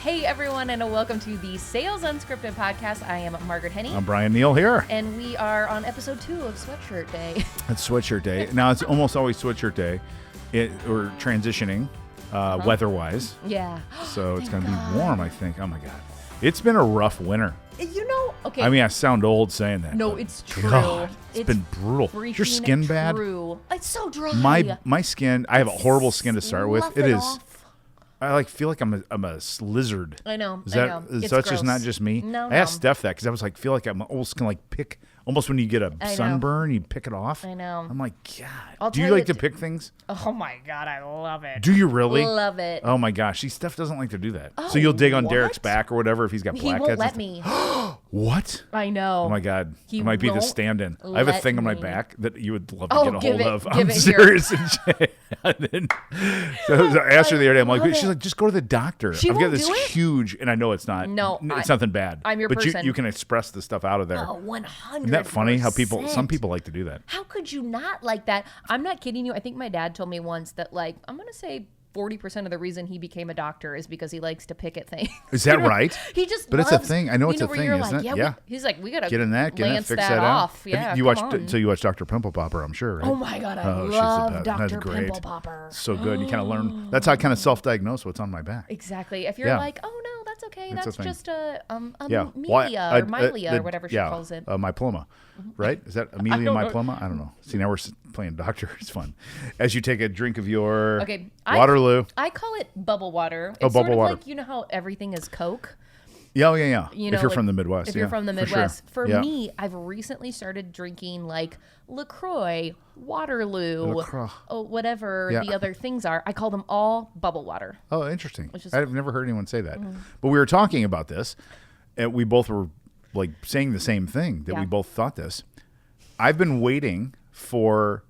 Hey everyone, and welcome to the Sales Unscripted podcast. I am Margaret Henney. I'm Brian Neal here. And we are on episode 2 of Sweatshirt Day. It's Sweatshirt Day. Now, it's almost always Sweatshirt Day. We're transitioning weather-wise. Yeah. So it's going to be warm, I think. Oh, my God. It's been a rough winter. You know, okay. I mean, I sound old saying that. No, it's true. God, it's been brutal. Is your skin bad? True. It's so dry. My skin, I have a horrible skin to start with. It is. Off. I feel like I'm a lizard. I know. So It's that's just gross. not just me. No, I asked Steph that because I was like, feel like I'm almost gonna pick. Almost when you get a sunburn, you pick it off. I know. I'm like, God. Do you like to pick things? Oh my God, I love it. Do you really? Love it. Oh my gosh, Steph doesn't like to do that. Oh, so you'll dig on what? Derek's back or whatever if he's got blackheads. He won't let me. What? I know. Oh my God, He it might be the won't stand-in. I have a let thing on my me. back that you would love to get a hold of. Give I'm it serious. And then, so I asked her the other day. I'm like, love she's it. like, just go to the doctor. She I've got won't this do it? huge, and I know it's not. No, it's nothing bad. I'm your but person. you can express the stuff out of there. Oh, 100%. Isn't that funny? How some people like to do that. How could you not like that? I'm not kidding you. I think my dad told me once that, I'm going to say 40% of the reason he became a doctor is because he likes to pick at things. Is that right? He just But loves, it's a thing. I know it's a where thing, you're isn't like, it? Yeah. Yeah. He's like, we got to Get in that, lance fix that that off. out. Yeah, you watched Dr. Pimple Popper, I'm sure, right? Oh my God, I she's the love best. Dr. That's great. Pimple Popper. So good. You kind of learn. That's how I kind of self-diagnose what's on my back. Exactly. If you're like, oh no, that's okay. It's a That's thing. just a Yeah. melia or mylia or whatever she calls it. Myploma, right? Is that Amelia myploma? I don't know. See, now we're playing doctor. It's fun. As you take a drink of your Waterloo. I call it bubble water. It's bubble sort of water. like, you know how everything is Coke? Yeah. You If know, you're from the Midwest. If you're from the Midwest. For For me, I've recently started drinking LaCroix, Waterloo, whatever the other things are. I call them all bubble water. Oh, interesting. Is I've never heard anyone say that. But we were talking about this, and we both were saying the same thing, that we both thought this. I've been waiting for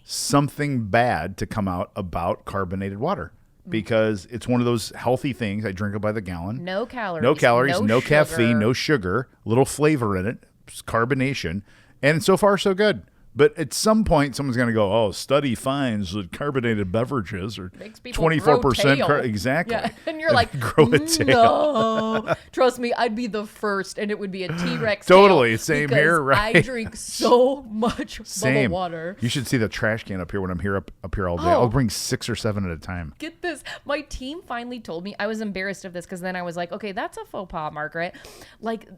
something bad to come out about carbonated water because it's one of those healthy things. I drink it by the gallon. No calories. No sugar. caffeine, no sugar, little flavor in it, carbonation, and so far so good. But at some point, someone's going to go, "Oh, study finds that carbonated beverages are 24%." Exactly. Yeah. And you're like, grow a tail. No. Trust me, I'd be the first, and it would be a T-Rex Totally. tail Same because here, right? I drink so much bubble water. You should see the trash can up here when I'm here up here all day. I'll bring 6 or 7 at a time. Get this. My team finally told me, I was embarrassed of this because then I was like, okay, that's a faux pas, Margaret.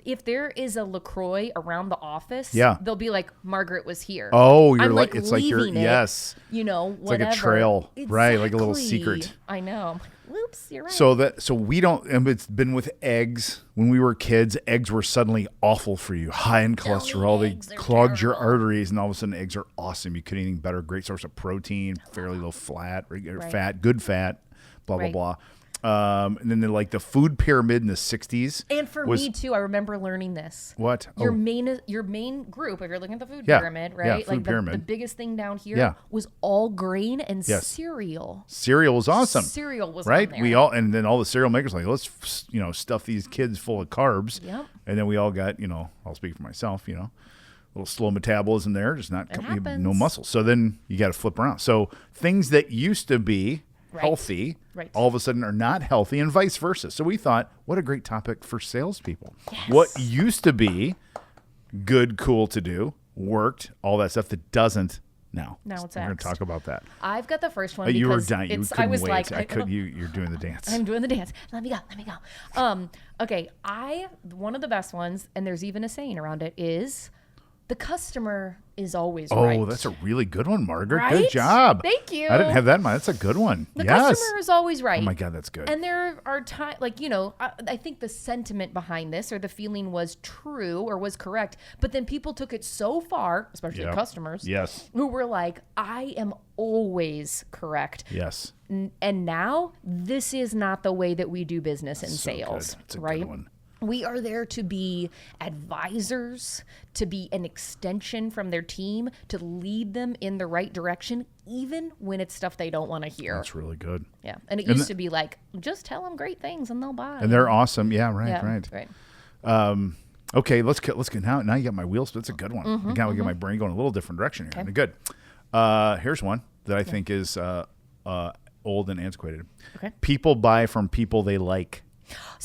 If there is a LaCroix around the office, they'll be like, Margaret was here. Oh, you're I'm it's like you're, yes. You know, it's like a trail, right? Like a little secret. I know. Whoops, you're right. So we don't, and it's been with eggs. When we were kids, eggs were suddenly awful for you, high in cholesterol. They clogged your arteries, and all of a sudden, eggs are awesome. You could eat better, great source of protein, fairly low fat, fat, good fat, blah, blah, blah. And then the food pyramid in the 60s. And for me too, I remember learning this. What? Your main group, if you're looking at the food pyramid, right? Yeah, food pyramid. The biggest thing down here was all grain and Yes. cereal. Cereal was awesome. Cereal was right. on there. And then all the cereal makers let's stuff these kids full of carbs. Yep. And then we all got I'll speak for myself. A little slow metabolism there, just not no muscle. So then you got to flip around. So things that used to be healthy, all of a sudden are not healthy, and vice versa. So we thought, what a great topic for salespeople. Yes. What used to be good, cool to do, worked, all that stuff that doesn't now. Now it's We're going to talk about that. I've got the first one. You were because dying. You it's- couldn't I was wait. like, You're doing the dance. I'm doing the dance. Let me go. Okay. One of the best ones, and there's even a saying around it, is the customer is always right. Oh, that's a really good one, Margaret. Right? Good job. Thank you. I didn't have that in mind. That's a good one. The yes. customer is always right. Oh my God, that's good. And there are times, I think the sentiment behind this or the feeling was true or was correct, but then people took it so far, especially customers, who were like, I am always correct. Yes. And now this is not the way that we do business in sales, That's a right? good one. We are there to be advisors, to be an extension from their team, to lead them in the right direction, even when it's stuff they don't want to hear. That's really good. Yeah. And it used to be like, just tell them great things and they'll buy. And they're awesome. Yeah, right. Okay, let's go. Now you got my wheels. That's a good one. Now we get my brain going a little different direction here. Okay. Good. Here's one that I think is old and antiquated. Okay. People buy from people they like.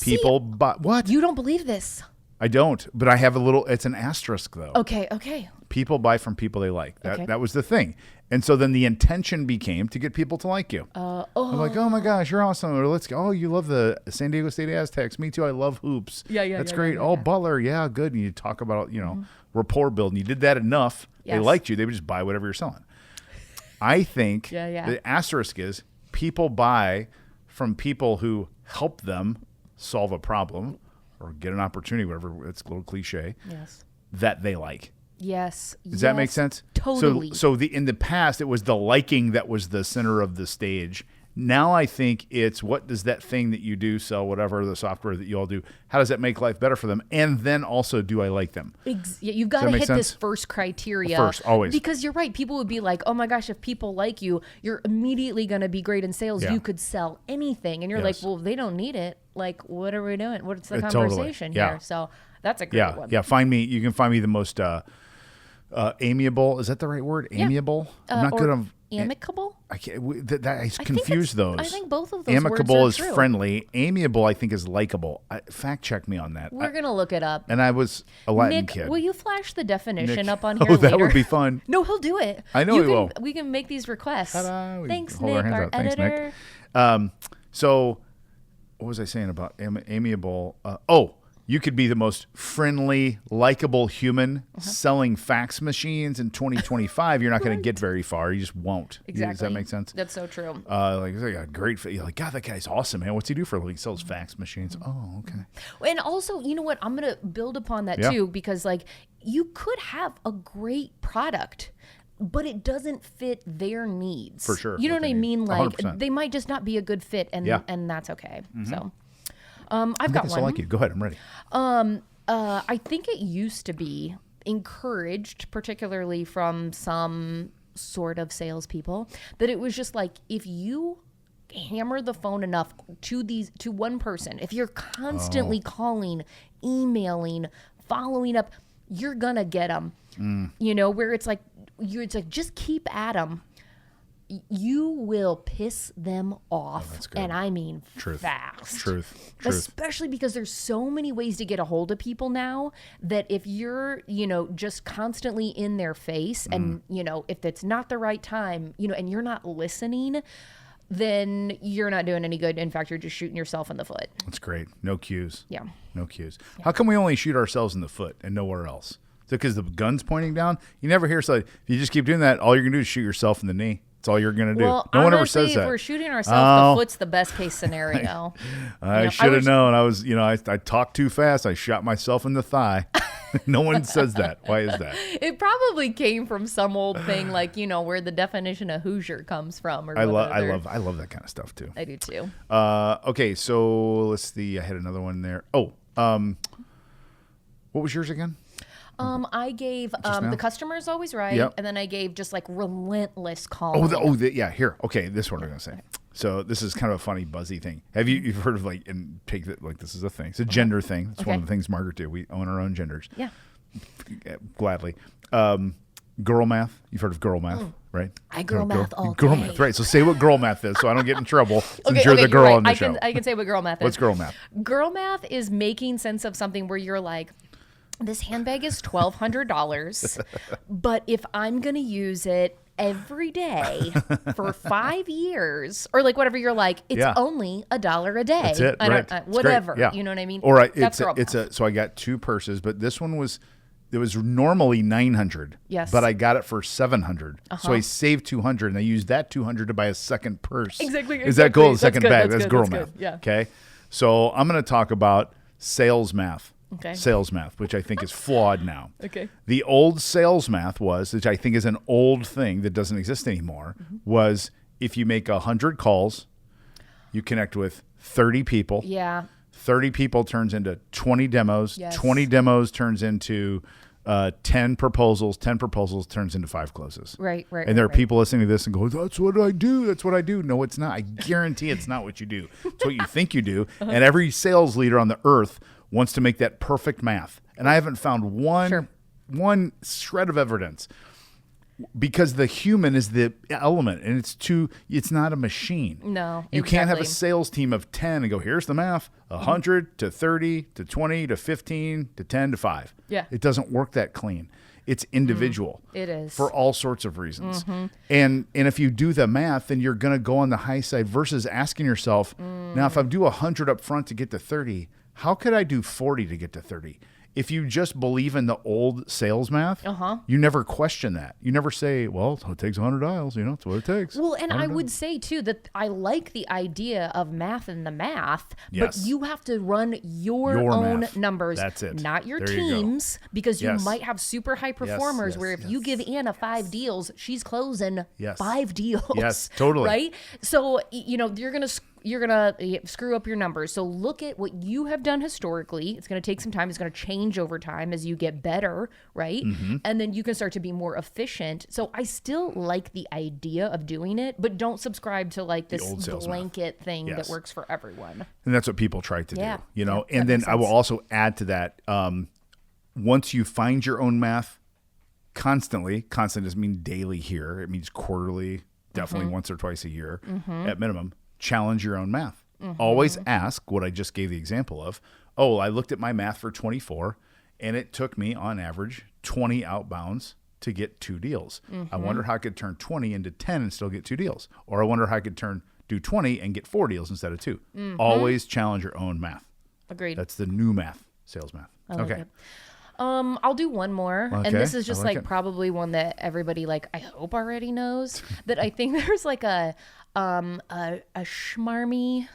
People buy what? You don't believe this. I don't, but I have it's an asterisk though. Okay. People buy from people they like. That was the thing. And so then the intention became to get people to like you. I'm like, oh my gosh, you're awesome. Or let's go. Oh, you love the San Diego State Aztecs. Me too. I love hoops. That's great. Butler. Yeah, good. And you talk about, rapport building. You did that enough. Yes. They liked you. They would just buy whatever you're selling. I think the asterisk is people buy from people who help them solve a problem or get an opportunity, whatever. It's a little cliche. Yes. That they like. Yes. Does that make sense? Totally. So in the past, it was the liking that was the center of the stage. Now I think it's what does that thing that you do sell, whatever the software that you all do, how does that make life better for them? And then also, do I like them? You've got to hit this first criteria. First, always. Because you're right. People would be like, oh my gosh, if people like you, you're immediately going to be great in sales. Yeah. You could sell anything. And you're like, well, they don't need it. Like, what are we doing? What's the conversation here? So that's a great one. Yeah, you can find me the most amiable. Is that the right word? Amiable? I'm not good on... Amicable? I can't. I confuse those. I think both of those amicable words is true. Friendly. Amiable, I think, is likable. Fact check me on that. We're gonna look it up. And I was a Latin Nick, kid. Will you flash the definition up on here? Oh, that later? would be fun. No, he'll do it. I know he will. We can make these requests. Thanks, Nick, our editor. Nick. So, what was I saying about amiable? You could be the most friendly, likable human selling fax machines in 2025. You're not going to get very far. You just won't. Exactly. Does that make sense? That's so true. Like a great, you're like, God, that guy's awesome, man. What's he do for a living? He sells fax machines. Oh, okay. And also, you know what? I'm going to build upon that too, because like you could have a great product, but it doesn't fit their needs. For sure. You know what I mean? Like 100%. they might just not be a good fit, and that's okay. Mm-hmm. So. I've got one. I like you. Go ahead. I'm ready. I think it used to be encouraged, particularly from some sort of salespeople, that it was just like if you hammer the phone enough to one person, if you're constantly calling, emailing, following up, you're gonna get them. Where it's like just keep at them. You will piss them off, and I mean fast. Truth. Especially because there's so many ways to get a hold of people now that if you're, just constantly in their face and, if it's not the right time, and you're not listening, then you're not doing any good. In fact, you're just shooting yourself in the foot. That's great. No cues. Yeah. No cues. Yeah. How come we only shoot ourselves in the foot and nowhere else? Is it because the gun's pointing down? You never hear if you just keep doing that, all you're going to do is shoot yourself in the knee. That's all you're going to do. Well, no one ever says that. If we're shooting ourselves, the foot's the best case scenario. I should have known. I was, I talked too fast. I shot myself in the thigh. No one says that. Why is that? It probably came from some old thing like, where the definition of Hoosier comes from. Or I love that kind of stuff too. I do too. Okay, so let's see. I had another one there. Oh, what was yours again? I gave the customer is always right, and then I gave just like relentless calling. Here. Okay, this one I'm gonna say. So this is kind of a funny, buzzy thing. You've heard of this is a thing. It's a gender thing. It's one of the things Margaret did. We own our own genders. Yeah. Gladly. Girl math. You've heard of girl math, right? I girl math all Girl day. math, right? So say what girl math is, so I don't get in trouble. Since you're the girl on the show. I can say what girl math is. What's girl math? Girl math is making sense of something where you're like, this handbag is $1,200, but if I'm going to use it every day for 5 years, or like whatever, you're like, it's only $1 a day. That's it, right? Whatever, you know what I mean? All right, so I got two purses, but this one was normally $900. Yes, but I got it for $700. So I saved $200, and I used that $200 to buy a second purse. Exactly. Is that cool? The second bag. That's girl good. math. Yeah. Okay. So I'm going to talk about sales math. Okay. Sales math, which I think is flawed now. Okay. The old sales math which I think is an old thing that doesn't exist anymore, was if you make 100 calls, you connect with 30 people. Yeah. 30 people turns into 20 demos. Yes. 20 demos turns into 10 proposals. 10 proposals turns into 5 closes. Right. And there are people listening to this and go, that's what I do. That's what I do. No, it's not. I guarantee it's not what you do. It's what you think you do. And every sales leader on the earth wants to make that perfect math. And I haven't found one shred of evidence. because the human is the element, and it's not a machine. No, you can't have a sales team of 10 and go, here's the math, 100 to 30 to 20 to 15 to 10 to 5. Yeah. It doesn't work that clean. It's individual. It is. For all sorts of reasons. And if you do the math, then you're going to go on the high side versus asking yourself, now if I do 100 up front to get to 30, how could I do 40 to get to 30? If you just believe in the old sales math, you never question that. You never say, well, it takes 100 dials. It's what it takes. Well, and I would say, too, that I like the idea of math and the math, but you have to run your own math. numbers. That's it. Not your teams, because you might have super high performers where if you give Anna 5 deals, she's closing 5 deals. Yes, totally. Right? So, you're going to screw up your numbers. So look at what you have done historically. It's going to take some time. It's going to change over time as you get better, right? And then you can start to be more efficient. So I still like the idea of doing it, but don't subscribe to like this blanket thing that works for everyone. And that's what people try to do, And then I will also add to that, once you find your own math, constant doesn't mean daily here. It means quarterly, definitely once or twice a year at minimum. Challenge your own math. Always ask what I just gave the example of. Oh, I looked at my math for 24 and it took me on average 20 outbounds to get 2 deals. I wonder how I could turn 20 into 10 and still get 2 deals. Or I wonder how I could do 20 and get 4 deals instead of 2. Always challenge your own math. Agreed. That's the new math, sales math. Okay. I'll do one more. Okay. And this is just probably one that everybody I hope already knows. That I think there's a schmarmy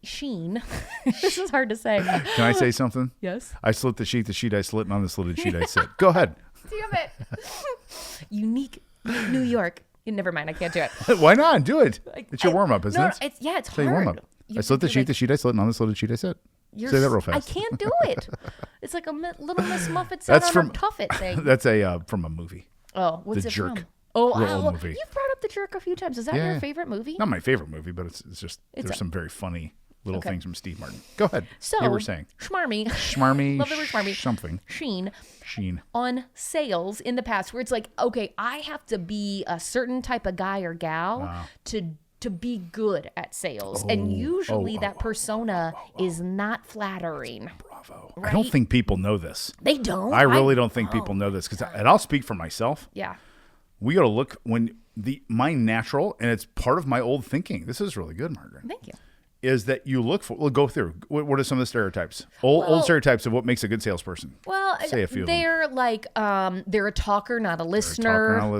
sheen. This is hard to say. Can I say something? Yes. I slit the sheet I slit, and on the slitted sheet I sit. Go ahead. Damn it. Unique New York. Never mind, I can't do it. Why not? Do it. It's your warm-up, isn't it? It's hard. Warm-up. I slit the sheet I slit, and on the slitted sheet I sit. Say that real fast. I can't do it. It's like a Little Miss Muffet said on a Tuffet thing. That's from a movie. Oh, what's The it Jerk. from? Oh, Real old movie. You've brought up The Jerk a few times. Is that your favorite movie? Not my favorite movie, but it's just there's some very funny little things from Steve Martin. Go ahead. So you were saying schmarmy. Love the word schmarmy. Something. Sheen on sales in the past, where it's like, okay, I have to be a certain type of guy or gal to be good at sales, and usually that persona is not flattering. Bravo. Right? I don't think people know this. They don't. I really don't think people know this and I'll speak for myself. Yeah. We got to look when my natural, and it's part of my old thinking. This is really good, Margaret. Thank you. Is that you look for? We'll go through. What are some of the stereotypes? Old stereotypes of what makes a good salesperson. Well, say a few. They're they're a talker, not a listener.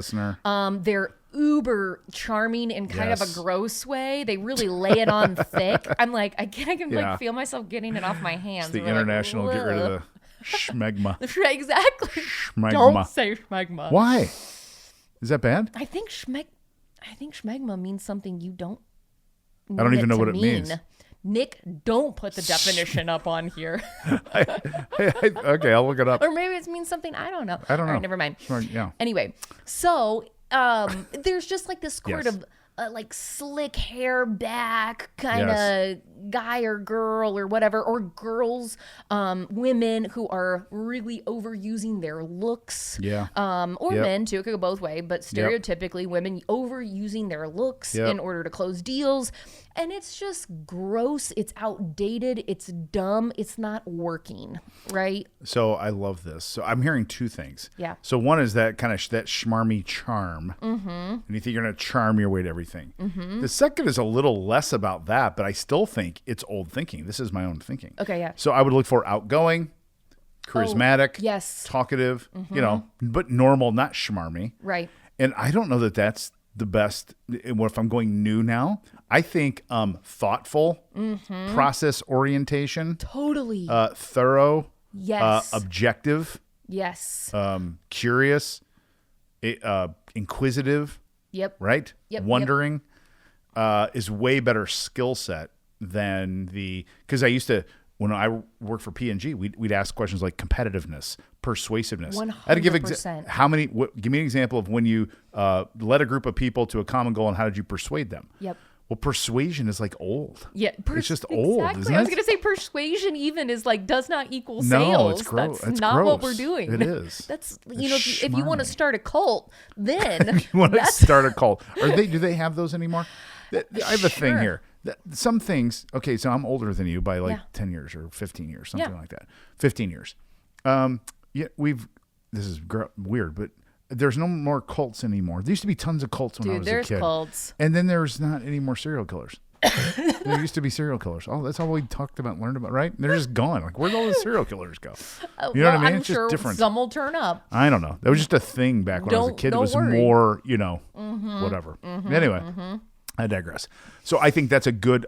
They're uber charming in kind of a gross way. They really lay it on thick. I'm like, I can feel myself getting it off my hands. It's the international get rid of the schmegma. Exactly. Schmegma. Don't say schmegma. Why? Is that bad? I think schmegma means something you don't. I don't even know what it means. Nick, don't put the definition up on here. Okay, I'll look it up. Or maybe it means something I don't know. I don't know. All right, never mind. Yeah. Anyway, so there's just this sort of slick hair back kind of guy or girl or whatever, or girls, women who are really overusing their looks. Yeah. Or men too. It could go both ways, but stereotypically women overusing their looks in order to close deals. And it's just gross. It's outdated. It's dumb. It's not working, right? So I love this. So I'm hearing 2 things. Yeah. So one is that kind of that schmarmy charm. And you think you're going to charm your way to everything. The second is a little less about that, but I still think it's old thinking. This is my own thinking. Okay, yeah. So I would look for outgoing, charismatic, talkative, but normal, not schmarmy. Right. And I don't know that that's the best. If I'm going new now, I think thoughtful, process orientation, totally, thorough, yes, objective, yes, curious, inquisitive, right, wondering, is way better skill set than because I used to. When I worked for P&G, we'd ask questions like competitiveness, persuasiveness. 100%. I had to give give me an example of when you led a group of people to a common goal and how did you persuade them? Yep. Well, persuasion is like old. Yeah, it's just old. Isn't it? I was going to say persuasion even is like does not equal no, sales. It's gross. That's not what we're doing. It is. That's if you want to start a cult, then you want to start a cult. Do they have those anymore? I have a thing here. Some things. Okay, so I'm older than you by like 10 years or 15 years, something like that. 15 years. This is weird, but there's no more cults anymore. There used to be tons of cults when I was a kid. There's cults. And then there's not any more serial killers. There used to be serial killers. Oh, that's all we talked about, learned about, right? They're just gone. Like, where'd all the serial killers go? You know what I mean? I'm it's sure just different. Some will turn up. I don't know. That was just a thing back when I was a kid. It was more, whatever. Anyway, I digress. So I think that's a good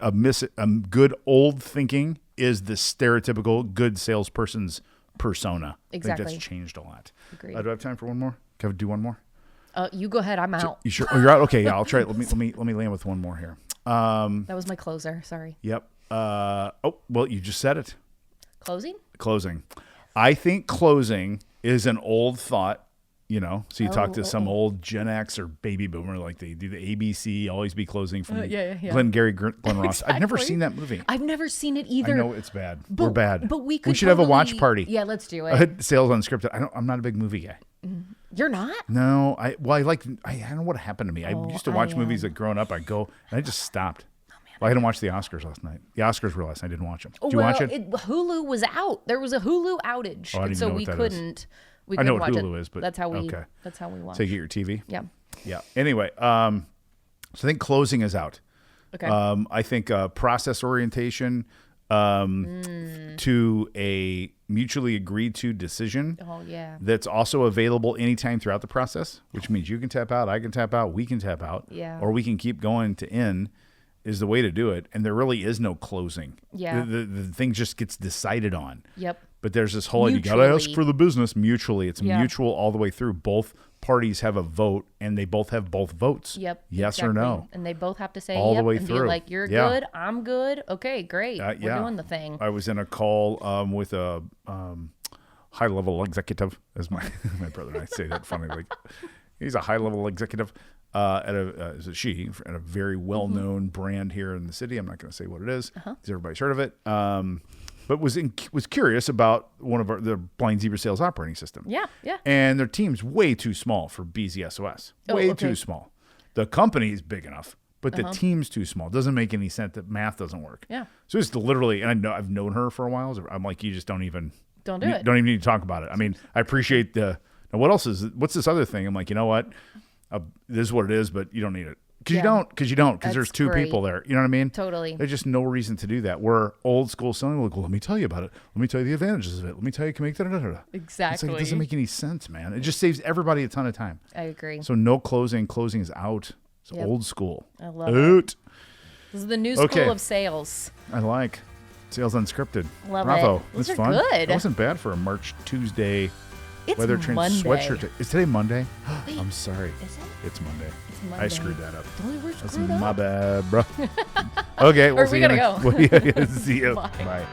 old thinking is the stereotypical good salesperson's persona. Exactly. I think that's changed a lot. Agreed. Do I have time for one more? Can I do one more? You go ahead. I'm out. You sure? Oh, you're out. Okay, yeah. I'll try it. Let me land with one more here. That was my closer. Sorry. Yep. Well, you just said it. Closing. I think closing is an old thought. So you talk to some old Gen X or baby boomer, like they do the ABC, always be closing from Glenn Ross. Exactly. I've never seen that movie. I've never seen it either. I know it's bad. We're bad. But we should have a watch party. Yeah, let's do it. Sales unscripted. I'm not a big movie guy. You're not? No, I don't know what happened to me. I used to watch movies like growing up. I'd go and I just stopped. Well, I didn't watch the Oscars last night. The Oscars were last night. I didn't watch them. Did you watch it? Hulu was out. There was a Hulu outage, so we couldn't. I know what Hulu is, but that's how we watch. So you get your TV? Yeah. Yeah. Anyway, so I think closing is out. Okay. I think process orientation to a mutually agreed to decision. Oh, yeah. That's also available anytime throughout the process, which means you can tap out, I can tap out, we can tap out, or we can keep going to end is the way to do it. And there really is no closing. Yeah. The thing just gets decided on. Yep. But there's this whole, you got to ask for the business mutually. It's mutual all the way through. Both parties have a vote, and they both have both votes. Yep. Yes or no. And they both have to say all the way and through. Be like, you're good, I'm good. Okay, great. We're doing the thing. I was in a call with a high-level executive, as my brother and I say that funny. Like, he's a high-level executive at a very well-known brand here in the city. I'm not going to say what it is. Everybody's heard of it. But was curious about one of the Blind Zebra sales operating system. Yeah. And their team's way too small for BZSOS. Way too small. The company's big enough, but the team's too small. It doesn't make any sense. That math doesn't work. Yeah. So it's literally, and I've known her for a while. So I'm like, you just don't even do it. Don't even need to talk about it. I mean, I appreciate now what's this other thing? I'm like, you know what? This is what it is, but you don't need it. Because there's two people there. You know what I mean? Totally. There's just no reason to do that. We're old school selling. Like, well, let me tell you about it. Let me tell you the advantages of it. Let me tell you can make that. Exactly. It's like, it doesn't make any sense, man. It just saves everybody a ton of time. I agree. So no closing. Closing is out. It's old school. I love it. This is the new school of sales. I like sales unscripted. Love Bravo. it. That's Those fun. are good. That wasn't bad for a March Tuesday. It's Weather Trend Monday. sweatshirt. Is today Monday? Wait, I'm sorry. Is it? It's Monday. It's Monday. I screwed that up. That's my bad, bro. Okay, we gotta go. See you. Bye. Bye.